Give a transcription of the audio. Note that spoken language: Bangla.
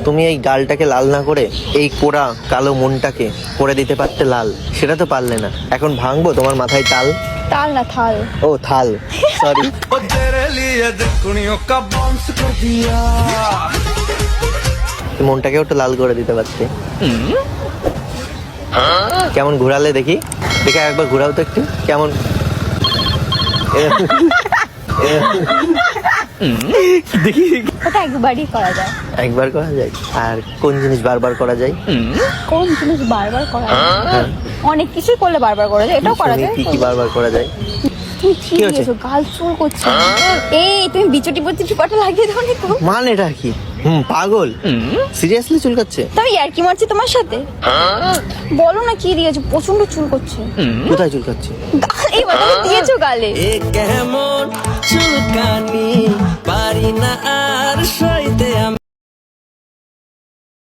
তুমি এই গালটাকে লাল না করে এই পোড়া কালো মনটাকে করে দিতে পারতে লাল, সেটা তো পারলে না। এখন ভাঙবো তোমার মাথায় তাল। তাল না থাল। ও থাল, সরি। মনটাকেও একটু লাল করে দিতে পারতে। কেমন ঘোরালে দেখি, দেখে একবার ঘোরাও তো একটু, কেমন দেখি। ওটা একবারই করা যায়। একবার করা যায়? আর কোন জিনিস বারবার করা যায়? কোন জিনিস বারবার করা যায়? অনেক কিছুই করলে বারবার করা যায়, এটাও করা শুনি, যায়। কি কি বারবার করা যায়? তুমি ঠিক কি হয়েছে? দিয়েছো, গাল চুল করছে। এই তুমি বিচুটি পড়তে পাটা লাগিয়ে দাও নি তো। মানেটা কি? পাগল, সিরিয়াসলি চুলকাচ্ছে? তুমি আর কি মারছি তোমার সাথে? বলো না কি দিয়েছো, প্রচন্ড চুল করছে। কোথায় চুলকাচ্ছে? এই বাবা দিয়েছো গালে। এ কেমন চুলকানি, পারি না আর সইতে আমি।